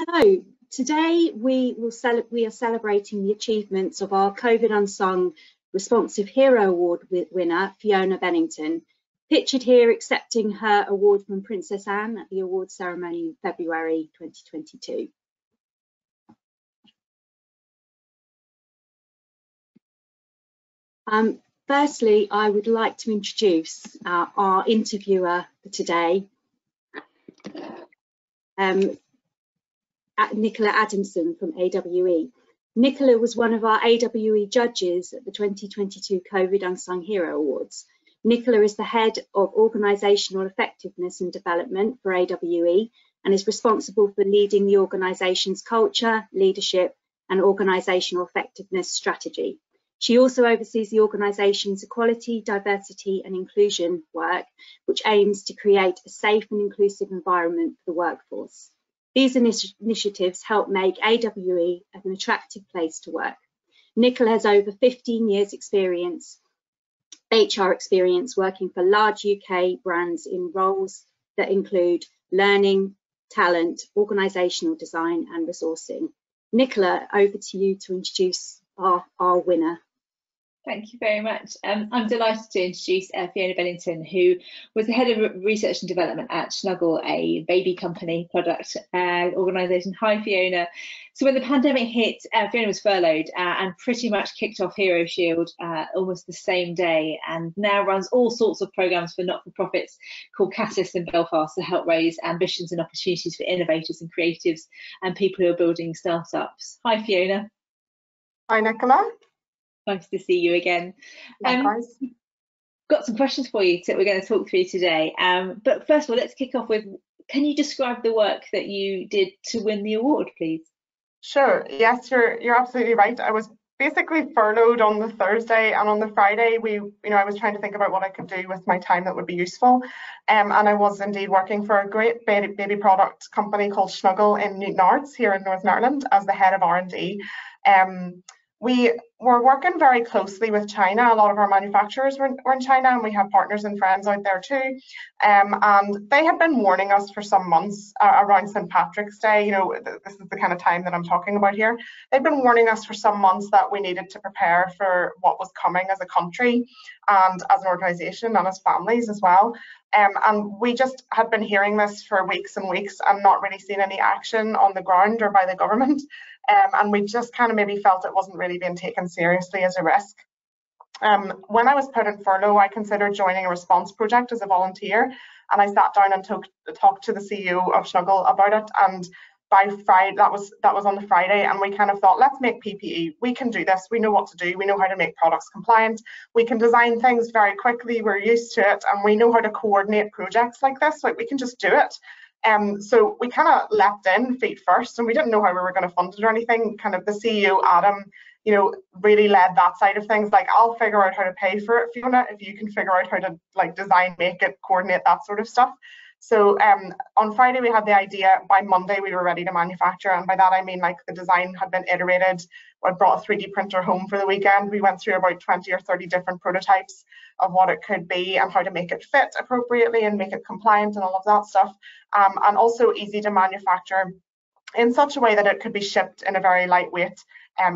Hello, today we are celebrating the achievements of our COVID Unsung Responsive Hero Award winner, Fiona Bennington, pictured here accepting her award from Princess Anne at the awards ceremony in February 2022. Firstly, I would like to introduce our interviewer for today, Nicola Adamson from AWE. Nicola was one of our AWE judges at the 2022 COVID Unsung Hero Awards. Nicola is the head of Organisational Effectiveness and Development for AWE and is responsible for leading the organisation's culture, leadership and organisational effectiveness strategy. She also oversees the organisation's equality, diversity and inclusion work, which aims to create a safe and inclusive environment for the workforce. These initiatives help make AWE an attractive place to work. Nicola has over 15 years HR experience working for large UK brands in roles that include learning, talent, organisational design and resourcing. Nicola, over to you to introduce our winner. Thank you very much. I'm delighted to introduce Fiona Bennington, who was the head of research and development at Snuggle, a baby company product organisation. Hi, Fiona. So when the pandemic hit, Fiona was furloughed and pretty much kicked off Hero Shield almost the same day, and now runs all sorts of programmes for not-for-profits called Catalyst in Belfast to help raise ambitions and opportunities for innovators and creatives and people who are building startups. Hi, Fiona. Hi, Nicola. Nice to see you again. Got some questions for you that we're going to talk through today. But first of all, let's kick off with, can you describe the work that you did to win the award, please? Sure. Yes, you're absolutely right. I was basically furloughed on the Thursday, and on the Friday, I was trying to think about what I could do with my time that would be useful. And I was indeed working for a great baby product company called Snuggle in Newton Arts here in Northern Ireland as the head of R&D. We were working very closely with China. A lot of our manufacturers were in China, and we have partners and friends out there too. And they had been warning us for some months around St. Patrick's Day. This is the kind of time that I'm talking about here. They've been warning us for some months that we needed to prepare for what was coming as a country and as an organisation and as families as well. And we just had been hearing this for weeks and weeks and not really seen any action on the ground or by the government. And we just kind of maybe felt it wasn't really being taken seriously as a risk. When I was put in furlough, I considered joining a response project as a volunteer, and I sat down and talked to the CEO of Snuggle about it. And by Friday, that was on the Friday, and we kind of thought, let's make PPE. We can do this. We know what to do. We know how to make products compliant. We can design things very quickly. We're used to it, and we know how to coordinate projects like this. Like, we can just do it. So we kind of leapt in feet first, and we didn't know how we were going to fund it or anything. Kind of the CEO, Adam, really led that side of things. Like, I'll figure out how to pay for it, Fiona, if you can figure out how to design, make it, coordinate, that sort of stuff. So on Friday we had the idea. By Monday we were ready to manufacture, and by that I mean the design had been iterated. I brought a 3D printer home for the weekend. We went through about 20 or 30 different prototypes of what it could be and how to make it fit appropriately and make it compliant and all of that stuff, and also easy to manufacture in such a way that it could be shipped in a very lightweight,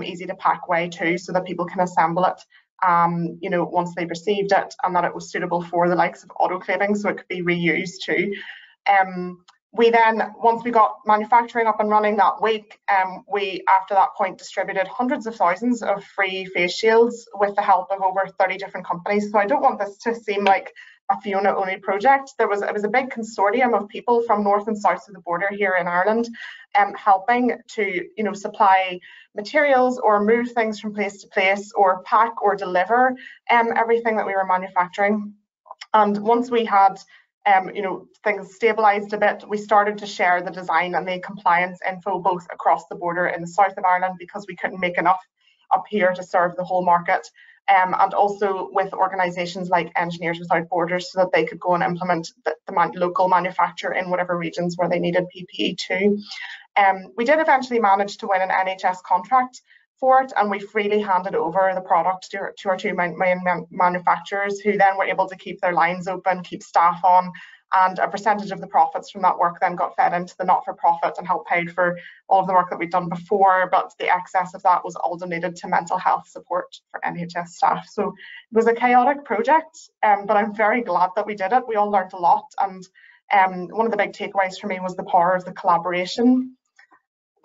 easy to pack way too, so that people can assemble it once they've received it, and that it was suitable for the likes of autoclaving, so it could be reused too. We then, once we got manufacturing up and running that week, we after that point distributed hundreds of thousands of free face shields with the help of over 30 different companies. So I don't want this to seem like a Fiona only project. It was a big consortium of people from north and south of the border here in Ireland, helping to supply materials or move things from place to place or pack or deliver everything that we were manufacturing. And once we had things stabilized a bit, we started to share the design and the compliance info both across the border in the south of Ireland, because we couldn't make enough up here to serve the whole market, and also with organisations like Engineers Without Borders, so that they could go and implement the local manufacture in whatever regions where they needed PPE too. We did eventually manage to win an NHS contract for it, and we freely handed over the product to our two main manufacturers, who then were able to keep their lines open, keep staff on, and a percentage of the profits from that work then got fed into the not-for-profit and helped pay for all of the work that we'd done before, but the excess of that was all donated to mental health support for NHS staff. So it was a chaotic project, but I'm very glad that we did it. We all learned a lot, and one of the big takeaways for me was the power of the collaboration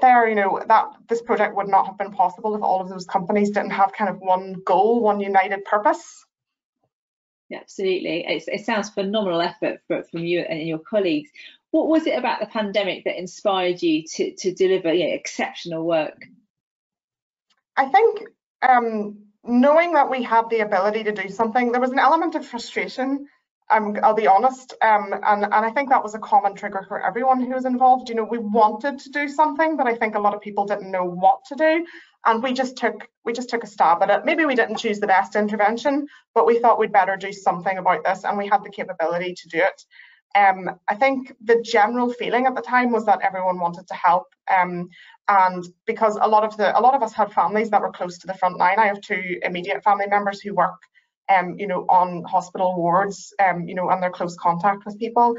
there. You know, that this project would not have been possible if all of those companies didn't have kind of one goal, one united purpose. Yeah, absolutely. It sounds phenomenal effort from you and your colleagues. What was it about the pandemic that inspired you to deliver exceptional work? I think knowing that we had the ability to do something, there was an element of frustration. I'll be honest, and I think that was a common trigger for everyone who was involved. You know, we wanted to do something, but I think a lot of people didn't know what to do, and we just took a stab at it. Maybe we didn't choose the best intervention, but we thought we'd better do something about this, and we had the capability to do it. I think the general feeling at the time was that everyone wanted to help, and because a lot of us had families that were close to the front line. I have two immediate family members who work on hospital wards, and they're close contact with people.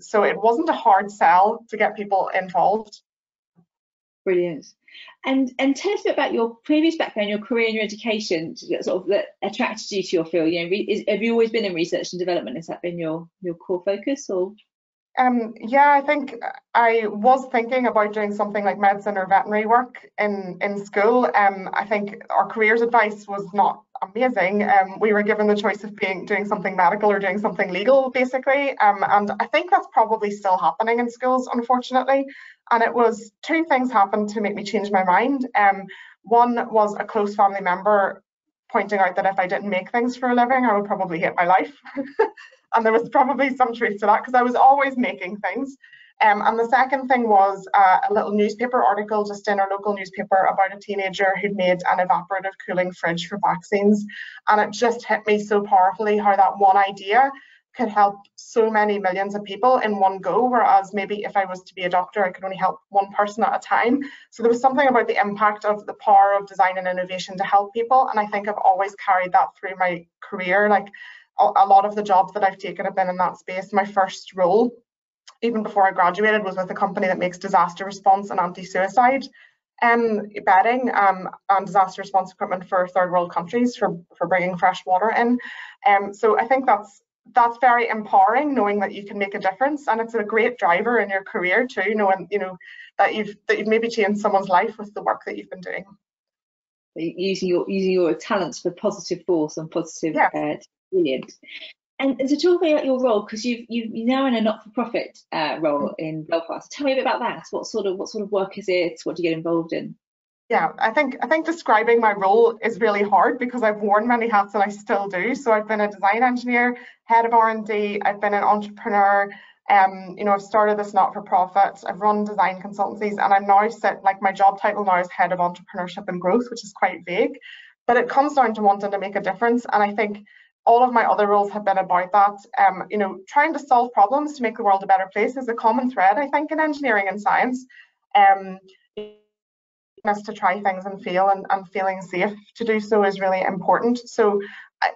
So it wasn't a hard sell to get people involved. Brilliant. And tell us a bit about your previous background, your career and your education, sort of that attracted you to your field. Have you always been in research and development? Has that been your core focus, or? Yeah, I think I was thinking about doing something like medicine or veterinary work in school. I think our careers advice was not amazing. We were given the choice of doing something medical or doing something legal, basically. And I think that's probably still happening in schools, unfortunately. And it was two things happened to make me change my mind. One was a close family member pointing out that if I didn't make things for a living, I would probably hate my life. And there was probably some truth to that, because I was always making things. And the second thing was a little newspaper article just in our local newspaper about a teenager who'd made an evaporative cooling fridge for vaccines. And it just hit me so powerfully how that one idea could help so many millions of people in one go, whereas maybe if I was to be a doctor, I could only help one person at a time. So there was something about the impact of the power of design and innovation to help people. And I think I've always carried that through my career. Like, a lot of the jobs that I've taken have been in that space. My first role, even before I graduated, was with a company that makes disaster response and anti-suicide bedding and disaster response equipment for third world countries for bringing fresh water in. So I think that's very empowering, knowing that you can make a difference, and it's a great driver in your career too, knowing that you've maybe changed someone's life with the work that you've been doing. Using your talents for positive force and positive. Yeah. Brilliant. And so talk about your role, because you're now in a not-for-profit role in Belfast. Tell me a bit about that. What sort of work is it? What do you get involved in? Yeah, I think describing my role is really hard, because I've worn many hats and I still do. So I've been a design engineer, head of R&D, I've been an entrepreneur. I've started this not-for-profit, I've run design consultancies, and I'm now my job title now is head of entrepreneurship and growth, which is quite vague, but it comes down to wanting to make a difference. And I think all of my other roles have been about that. Trying to solve problems to make the world a better place is a common thread, I think, in engineering and science. To try things and fail, and feeling safe to do so is really important. So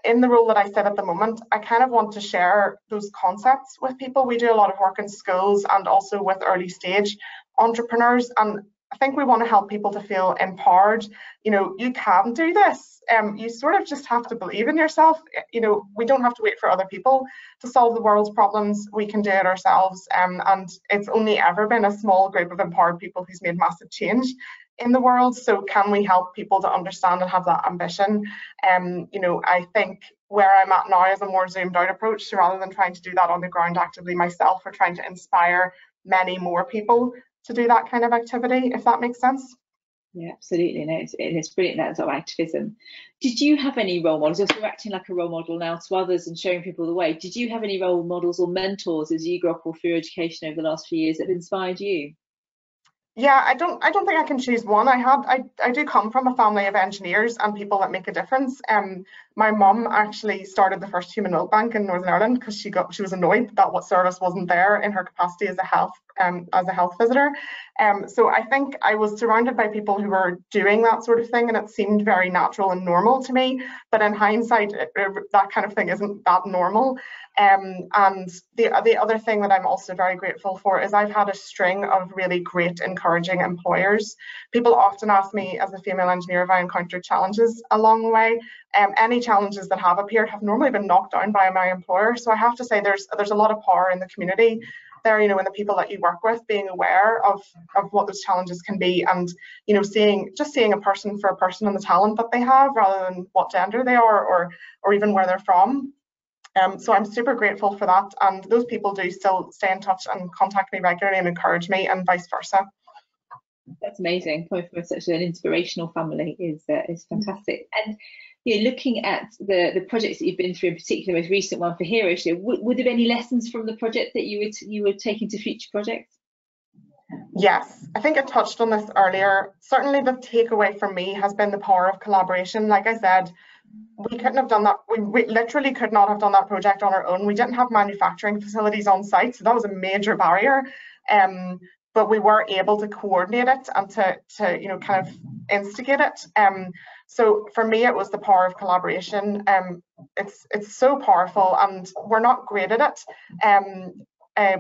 in the role that I sit at the moment, I kind of want to share those concepts with people. We do a lot of work in schools and also with early stage entrepreneurs, and I think we want to help people to feel empowered. You can do this. You sort of just have to believe in yourself. We don't have to wait for other people to solve the world's problems. We can do it ourselves. And it's only ever been a small group of empowered people who's made massive change in the world. So can we help people to understand and have that ambition? I think where I'm at now is a more zoomed out approach. So rather than trying to do that on the ground actively myself, we're trying to inspire many more people to do that kind of activity, if that makes sense. Yeah, absolutely. No, it's brilliant, that sort of activism. Did you have any role models? You're acting like a role model now to others and showing people the way. Did you have any role models or mentors as you grew up or through your education over the last few years that have inspired you? Yeah, I don't think I can choose one. I do come from a family of engineers and people that make a difference. My mum actually started the first human milk bank in Northern Ireland because she was annoyed that what service wasn't there in her capacity as a health as a health visitor. So I think I was surrounded by people who were doing that sort of thing, and it seemed very natural and normal to me. But in hindsight, that kind of thing isn't that normal. And the other thing that I'm also very grateful for is I've had a string of really great, encouraging employers. People often ask me as a female engineer if I encountered challenges along the way. Any challenges that have appeared have normally been knocked down by my employer. So I have to say there's a lot of power in the community there, you know, in the people that you work with, being aware of what those challenges can be, and, you know, seeing a person for a person and the talent that they have, rather than what gender they are or even where they're from. So I'm super grateful for that, and those people do still stay in touch and contact me regularly and encourage me, and vice versa. That's amazing. Coming from such an inspirational family is fantastic. And you know, looking at the projects that you've been through, in particular, the most recent one for Hero Show, would there be any lessons from the project that you would take into future projects? Yes, I think I touched on this earlier. Certainly the takeaway for me has been the power of collaboration. Like I said, we couldn't have done that. We literally could not have done that project on our own. We didn't have manufacturing facilities on site, so that was a major barrier. But we were able to coordinate it and to you know, kind of instigate it. So for me, it was the power of collaboration. It's so powerful, and we're not great at it.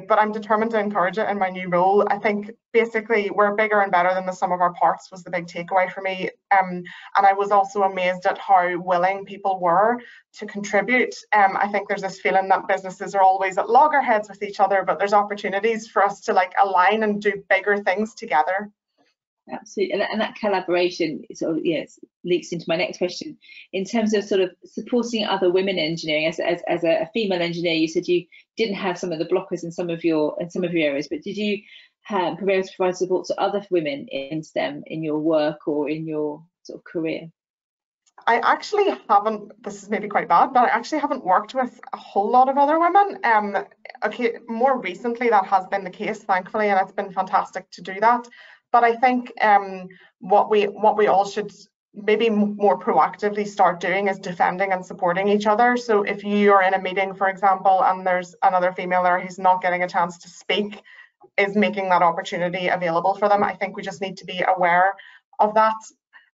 But I'm determined to encourage it in my new role. I think basically we're bigger and better than the sum of our parts was the big takeaway for me. And I was also amazed at how willing people were to contribute. I think there's this feeling that businesses are always at loggerheads with each other, but there's opportunities for us to like align and do bigger things together. Absolutely, and that collaboration sort of, yes, leaks into my next question. In terms of sort of supporting other women in engineering, as a female engineer, you said you didn't have some of the blockers in some of your areas, but did you be able to provide support to other women in STEM in your work or in your sort of career? I actually haven't. This is maybe quite bad, but I actually haven't worked with a whole lot of other women. Okay, more recently that has been the case, thankfully, and it's been fantastic to do that. But I think what we all should maybe more proactively start doing is defending and supporting each other. So if you are in a meeting, for example, and there's another female there who's not getting a chance to speak, is making that opportunity available for them. I think we just need to be aware of that,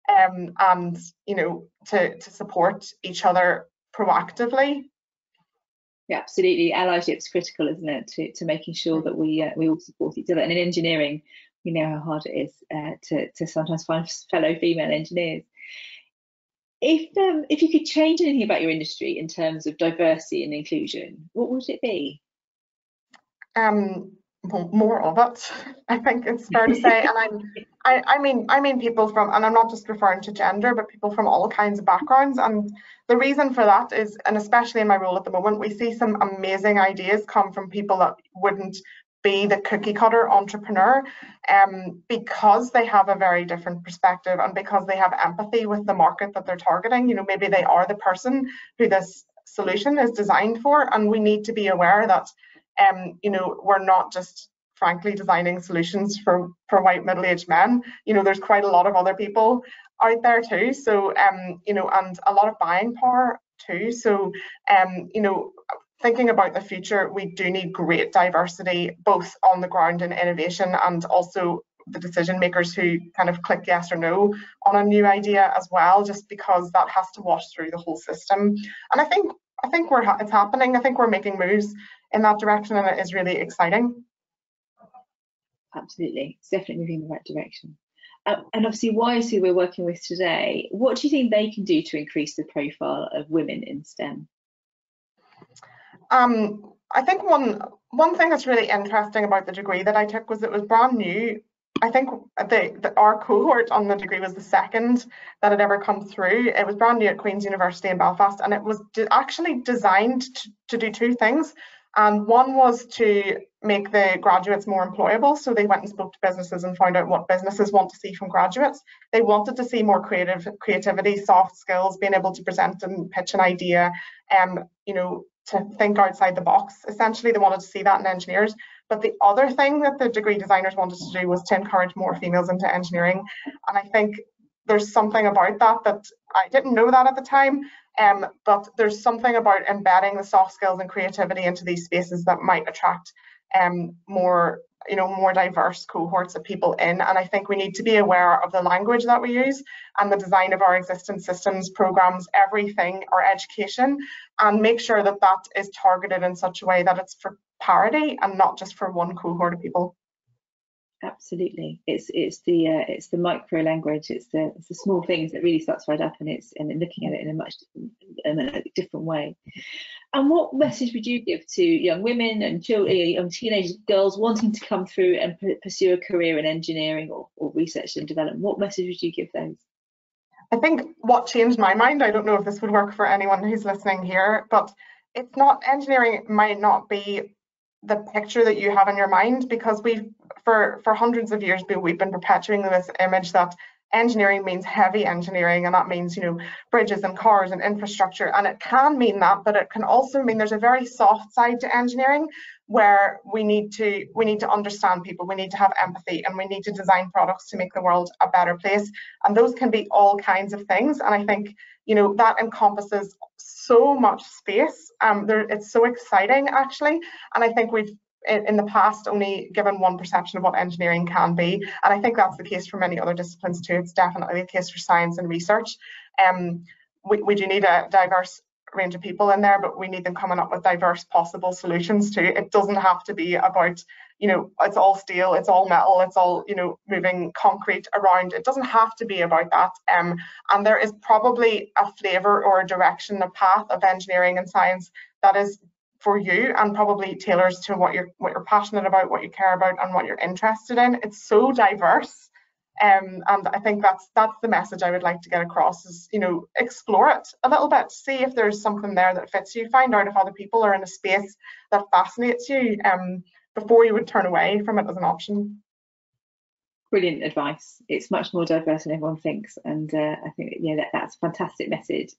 and you know, to support each other proactively. Yeah, absolutely. Allyship's critical, isn't it, to making sure that we all support each other. And in engineering, we know how hard it is to sometimes find fellow female engineers. If you could change anything about your industry in terms of diversity and inclusion, what would it be? More of it, I think it's fair to say. And I mean people from, and I'm not just referring to gender, but people from all kinds of backgrounds. And the reason for that is, and especially in my role at the moment, we see some amazing ideas come from people that wouldn't be the cookie cutter entrepreneur, because they have a very different perspective and because they have empathy with the market that they're targeting. You know, maybe they are the person who this solution is designed for, and we need to be aware that you know, we're not just frankly designing solutions for white middle-aged men. You know, there's quite a lot of other people out there too. So you know, and a lot of buying power too. So you know, thinking about the future, we do need great diversity, both on the ground in innovation and also the decision makers who kind of click yes or no on a new idea as well, just because that has to wash through the whole system. And I think it's happening. I think we're making moves in that direction, and it is really exciting. Absolutely, it's definitely moving in the right direction. And obviously, WISE, who we're working with today, what do you think they can do to increase the profile of women in STEM? I think one thing that's really interesting about the degree that I took was it was brand new. I think our cohort on the degree was the second that had ever come through. It was brand new at Queen's University in Belfast, and it was actually designed to do two things. And one was to make the graduates more employable. So they went and spoke to businesses and found out what businesses want to see from graduates. They wanted to see more creativity, soft skills, being able to present and pitch an idea, you know, to think outside the box. Essentially, they wanted to see that in engineers. But the other thing that the degree designers wanted to do was to encourage more females into engineering. And I think there's something about that I didn't know that at the time, but there's something about embedding the soft skills and creativity into these spaces that might attract more you know, more diverse cohorts of people in. And I think we need to be aware of the language that we use and the design of our existing systems, programs, everything, our education, and make sure that that is targeted in such a way that it's for parity and not just for one cohort of people. Absolutely, it's the micro language, it's the small things that really start to add up, and looking at it in a much different way. And what message would you give to young women and children, young teenagers, girls wanting to come through and pursue a career in engineering or research and development? What message would you give those? I think what changed my mind, I don't know if this would work for anyone who's listening here, but it's not, engineering might not be the picture that you have in your mind, because we've for hundreds of years we've been perpetuating this image that engineering means heavy engineering, and that means, you know, bridges and cars and infrastructure, and it can mean that, but it can also mean there's a very soft side to engineering where we need to understand people, we need to have empathy, and we need to design products to make the world a better place, and those can be all kinds of things. And I think, you know, that encompasses so much space. It's so exciting actually, and I think we've in the past only given one perception of what engineering can be, and I think that's the case for many other disciplines too. It's definitely the case for science and research. We do need a diverse range of people in there, but we need them coming up with diverse possible solutions too. It doesn't have to be about, you know, it's all steel, it's all metal, it's all, you know, moving concrete around. It doesn't have to be about that. And there is probably a flavour or a direction, a path of engineering and science that is for you and probably tailors to what you're passionate about, what you care about, and what you're interested in. It's so diverse. And I think that's the message I would like to get across is, you know, explore it a little bit, see if there's something there that fits you, find out if other people are in a space that fascinates you before you would turn away from it as an option. Brilliant advice. It's much more diverse than everyone thinks, and I think, yeah, that's a fantastic message.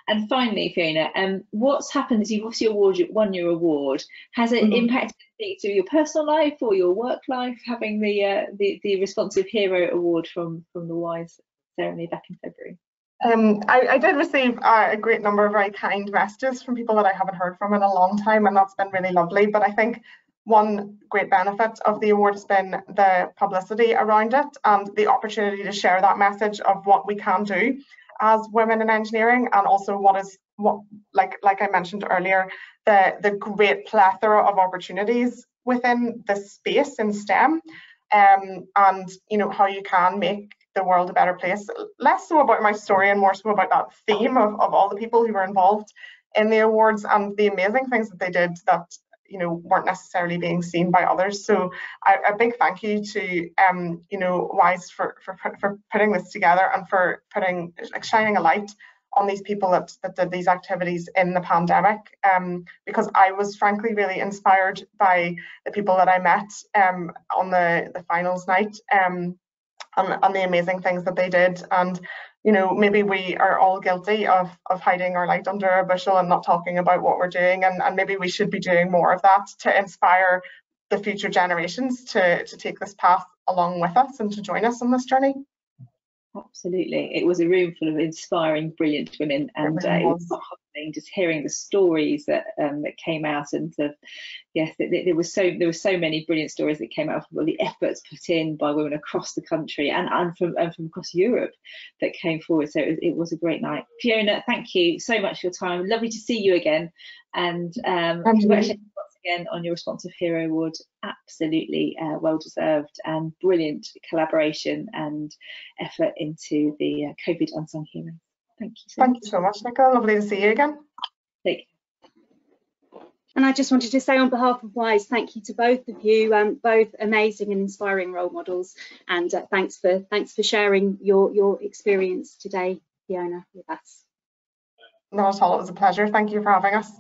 And finally, Fiona, what's happened is you've obviously won your award. Has it impacted through your personal life or your work life, having the Responsive Hero Award from the WISE ceremony back in February? I did receive a great number of very kind messages from people that I haven't heard from in a long time, and that's been really lovely. But I think one great benefit of the award has been the publicity around it and the opportunity to share that message of what we can do as women in engineering, and also like I mentioned earlier, the great plethora of opportunities within this space in STEM, and you know, how you can make the world a better place. Less so about my story and more so about that theme of all the people who were involved in the awards and the amazing things that they did that, you know, weren't necessarily being seen by others. So a big thank you to you know, WISE for putting this together and for shining a light on these people that did these activities in the pandemic, because I was frankly really inspired by the people that I met on the finals night, and the amazing things that they did. And you know, maybe we are all guilty of hiding our light under a bushel and not talking about what we're doing, and maybe we should be doing more of that to inspire the future generations to take this path along with us and to join us on this journey. Absolutely, it was a room full of inspiring, brilliant women, and it was humbling just hearing the stories that came out, and yes, there were so many brilliant stories that came out from the efforts put in by women across the country and from across Europe that came forward. So it was a great night. Fiona, thank you so much for your time. Lovely to see you again, and congratulations once again on your Responsive Hero Award. Absolutely well deserved, and brilliant collaboration and effort into the COVID Unsung Heroes. Thank you so much. Thank you so much, Nicola. Lovely to see you again. Take care. And I just wanted to say on behalf of WISE, thank you to both of you, both amazing and inspiring role models, and thanks for sharing your experience today, Fiona, with us. Not at all, it was a pleasure. Thank you for having us.